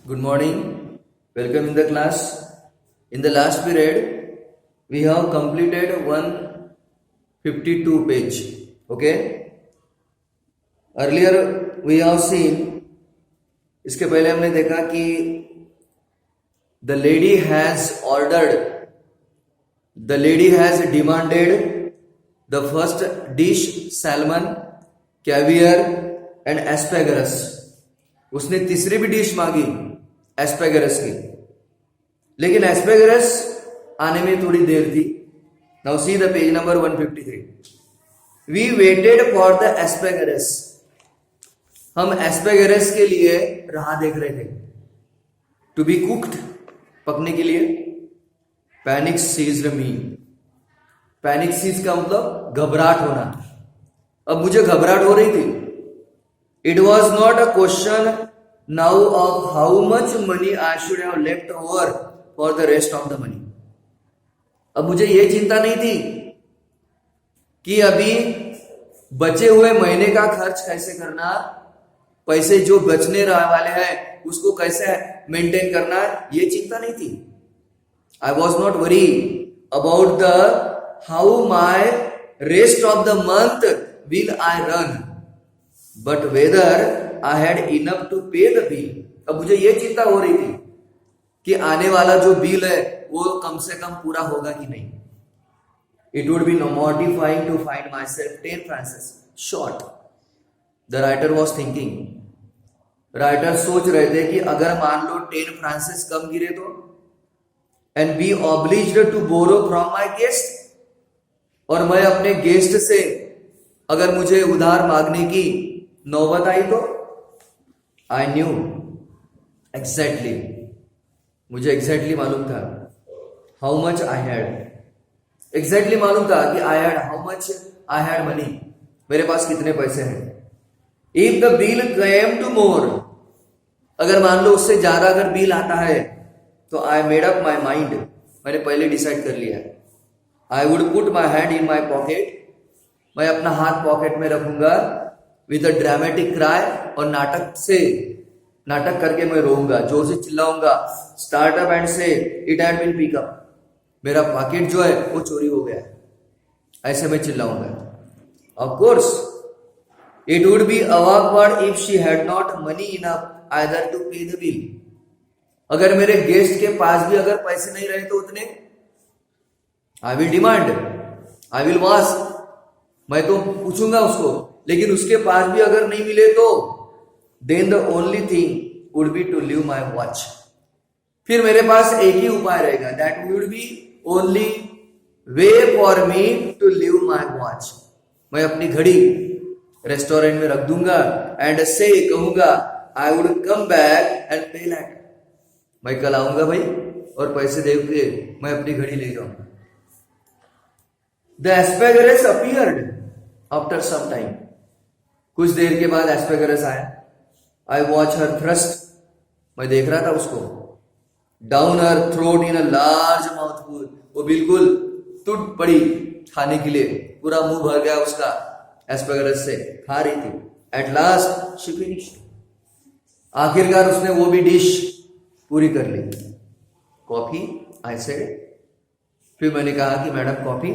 Good morning. Welcome in the class. In the last period, we have completed 152 page. Okay. Earlier we have seen. इसके पहले हमने देखा कि the lady has ordered, the lady has demanded the first dish salmon, caviar and asparagus. उसने तीसरी भी dish मांगी एस्पेगरस की, लेकिन एस्पेगरस आने में थोड़ी देर थी. Now see the page number 153. We waited for the asparagus. हम एस्पेगरस के लिए राह देख रहे थे. टू बी कुक्ड, पकने के लिए. पैनिक सीज्ड मी. पैनिक सीज का मतलब घबराहट होना. अब मुझे घबराहट हो रही थी. It was not a question now of how much money I should have left over for the rest of the money. अब मुझे ये चिंता नहीं थी कि अभी बचे हुए महीने का खर्च कैसे करना, पैसे जो बचने वाले हैं उसको कैसे मेंटेन करना, ये चिंता नहीं थी. I was not worried about the how my rest of the month will I run, but whether I had enough to pay the bill. अब मुझे ये चिंता हो रही थी कि आने वाला जो बिल है वो कम से कम पूरा होगा कि नहीं. It would be mortifying to find myself 10 francs short. The writer was thinking. Writer सोच रहे थे कि अगर मान लो 10 फ्रांसिस कम गिरे तो, and be obliged to borrow from my guest, और मैं अपने गेस्ट से अगर मुझे उधार मांगने की नौबत आई तो. आई न्यू एग्जैक्टली, मुझे एग्जैक्टली मालूम था. How much I had, exactly मालूम था कि I had how much I had money, मेरे पास कितने पैसे हैं. If the bill came to more, अगर मान लो उससे ज्यादा अगर बिल आता है तो I made up my mind, मैंने पहले डिसाइड कर लिया. I would put my hand in my pocket, मैं अपना हाथ पॉकेट में रखूंगा. विद अ ड्रामेटिक क्राई, और नाटक करके मैं रोऊंगा, जोर से चिल्लाऊंगा. Start up and say it had been pick up, मेरा पॉकेट जो है वो चोरी हो गया है, ऐसे मैं चिल्लाऊंगा. Of course it would be awkward if she had not money enough either to pay the bill. अगर मेरे गेस्ट के पास भी अगर पैसे नहीं रहे तो उतने, I will demand, I will ask, मैं तो पूछूंगा उसको, लेकिन उसके पास भी अगर नहीं मिले तो then the only thing would be to leave my watch. फिर मेरे पास एक ही उपाय रहेगा, that would be only way for me to leave my watch. मैं अपनी घड़ी रेस्टोरेंट में रख दूंगा एंड से कहूंगा I would come back and पे लैट, मैं कल आऊंगा भाई और पैसे दे के मैं अपनी घड़ी ले जाऊंगा. The asparagus appeared after some time, कुछ देर के बाद एस्पेगरस आया. आई वॉच हर थ्रस्ट, मैं देख रहा था उसको. Down her throat in a large mouthful, वो बिल्कुल टूट पड़ी खाने के लिए, पूरा मुंह भर गया उसका एस्पेगरस से, खा रही थी. एट लास्ट शी फिनिश्ड, आखिरकार उसने वो भी डिश पूरी कर ली. Coffee, I said. फिर मैंने कहा कि madam coffee.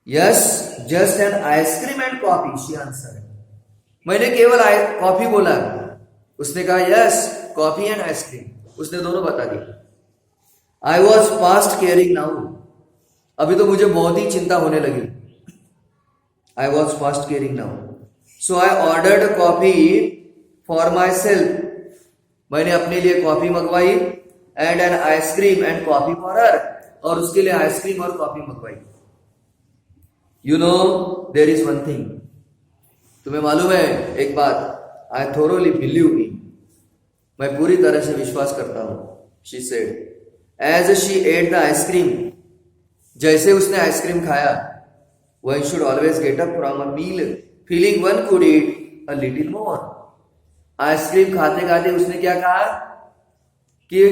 Yes, just an ice cream and coffee, she answered. मैंने केवल कॉफी बोला, उसने कहा यस, कॉफी एंड आइसक्रीम, उसने दोनों बता दी. I was fast caring now, अभी तो मुझे बहुत ही चिंता होने लगी. I was fast caring now, so I ordered coffee for myself, मैंने अपने लिए कॉफी मंगवाई. And an ice cream and coffee for her, और उसके लिए आइसक्रीम और कॉफी मंगवाई. You know there is one thing, तुम्हें मालूम है एक बात, आई थोरोली बिलीव इन, मैं पूरी तरह से विश्वास करता हूं. She said as she ate the ice cream, जैसे उसने आइसक्रीम खाया, one should always get up from a meal feeling one could eat a little more. Ice cream खाते खाते उसने क्या कहा कि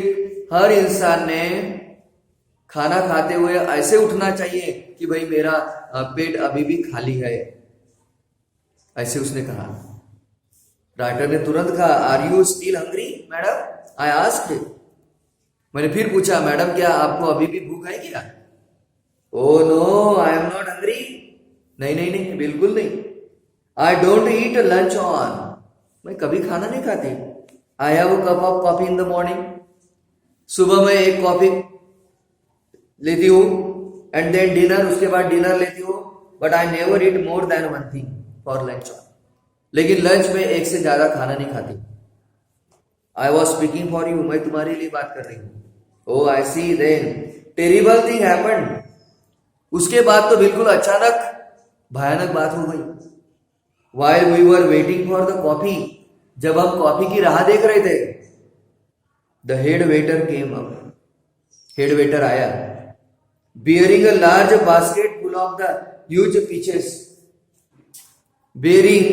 हर इंसान ने खाना खाते हुए ऐसे उठना चाहिए कि भाई मेरा पेट अभी भी खाली है, ऐसे उसने कहा. राइटर ने तुरंत कहा, are you still hungry madam, I asked. मैंने फिर पूछा, मैडम क्या आपको अभी भी भूख है क्या? Oh no, I am not hungry. नहीं नहीं नहीं, बिल्कुल नहीं। I don't eat lunch on, मैं कभी खाना नहीं खाती। I have a cup of coffee in the morning, सुबह में एक कॉफी लेती हूँ, एंड देन डिनर, उसके बाद डिनर लेती हूँ। But I never eat more than one thing for lunch on, लेकिन लंच में एक से ज्यादा खाना नहीं खाती। I was speaking for you, मैं तुम्हारे लिए बात कर रही हूँ। ओ आई सी, देन टेरिबल थिंग हैपेंड। उसके बाद तो बिल्कुल अचानक भयानक बात हो गई। While we were waiting for the coffee, जब हम कॉफी की राह देख रहे थे, the head waiter came up. Head waiter आया, bearing a large basket full of the huge peaches. Bearing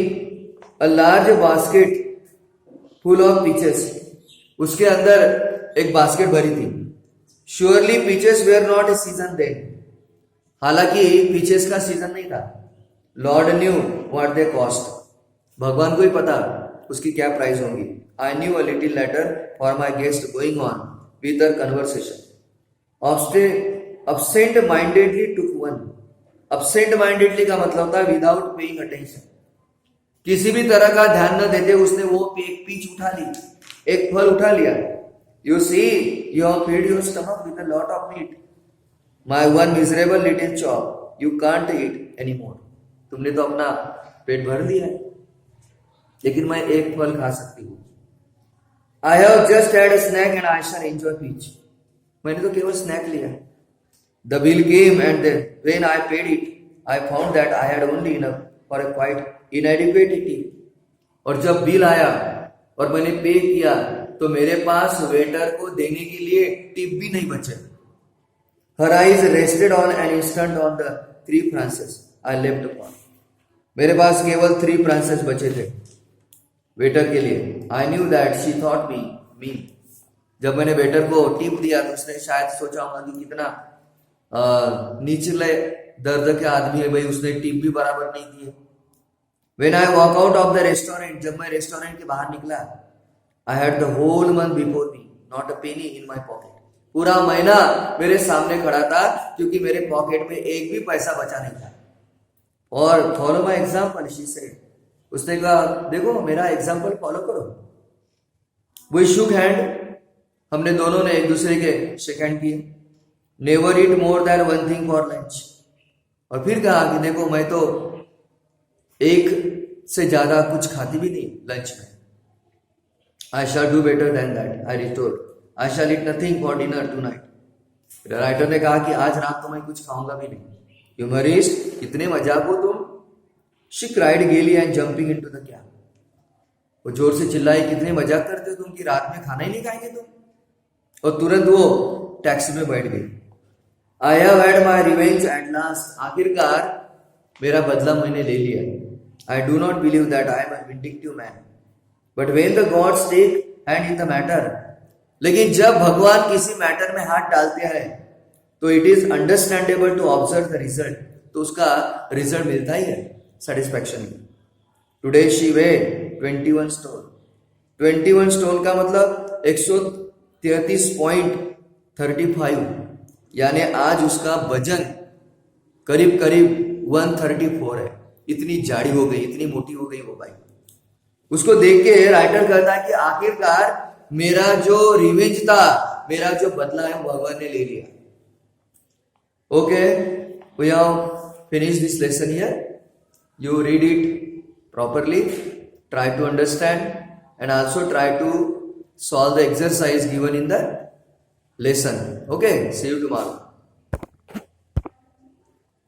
a large basket full of peaches. उसके अंदर एक बास्केट भरी थी। Surely peaches were not a season then. हालांकि peaches का season नहीं था। Lord knew what they cost, भगवान को ही पता उसकी क्या प्राइस होंगी। I knew a little letter for my guest going on with a conversation. absent mindedly took one. absent mindedly का मतलब होता है विदाउट पेइंग अटेंशन, किसी भी तरह का ध्यान न देते उसने वो एक पीच उठा ली, एक फल उठा लिया। You see, you have feed your stomach with a lot of meat, my one miserable little chop, you can't eat any more. तुमने तो अपना पेट भर लिया है, लेकिन मैं एक फल खा सकती हूँ। I have just had a snack and I shall enjoy peach, मैंने तो केवल स्नैक लिया। The bill came and then when I paid it I found that I had only enough for a quite inadequate tip. और जब bill आया और मैंने पे किया तो मेरे पास वेटर को देने के लिए टिप भी नहीं बचे। Her eyes rested on an instant on the 3 francs I left upon, मेरे पास केवल 3 francs बचे थे वेटर के लिए। I knew that she thought me. जब मैंने वेटर को टिप दिया तो उसने शायद सोचा होगा कि कितना निचले दर्द के आदमी है भाई, उसने टिप भी बराबर नहीं दी है। When I walk out of the restaurant, जब मैं रेस्टोरेंट के बाहर निकला, I had the whole month before me, not a penny in my pocket. पूरा महीना मेरे सामने खड़ा था क्योंकि मेरे पॉकेट में एक भी पैसा बचा नहीं था। और follow my example, she said, उसने कहा देखो मेरा एग्जाम्पल फॉलो करो। वी शुक हैंड, हमने दोनों ने एक दूसरे के शेक हैंड किए। Never eat more than one thing for lunch, और फिर कहा कि देखो मैं तो एक से ज्यादा कुछ खाती भी नहीं लंच में। I shall do better than that, I retold, I shall eat nothing for dinner tonight. Writer ने कहा कि आज रात को मैं कुछ खाऊंगा भी नहीं। ह्यूमरिस्ट, कितने मजाक हो तुम। शी क्राइड गेली and jumping into the cab, वो जोर से चिल्लाई, कितने मजाक करते हो तुम कि रात में खाना ही नहीं खाएंगे तुम। और तुरंत वो टैक्सी में बैठ गई। I have had my revenge at last, आखिरकार मेरा बदला मैंने ले लिया। I do not believe that I am a vindictive man, but when the gods take hand in the matter, लेकिन जब भगवान किसी मैटर में हाथ डालते हैं तो it is understandable to observe the result, तो उसका रिजल्ट मिलता ही है, satisfaction. Today she weigh 21 stone, 21 stone का मतलब 133.35, यानी आज उसका वजन करीब करीब 134 है। इतनी जाड़ी हो गई, इतनी मोटी हो गई वो भाई। उसको देख के राइटर कहता है कि आखिरकार मेरा जो रिवेंज था, मेरा जो बदला है, भगवान ने ले लिया। Okay, we have finished this lesson here. You read it properly, try to understand, and also try to solve the exercise given in the lesson. Okay, see you tomorrow.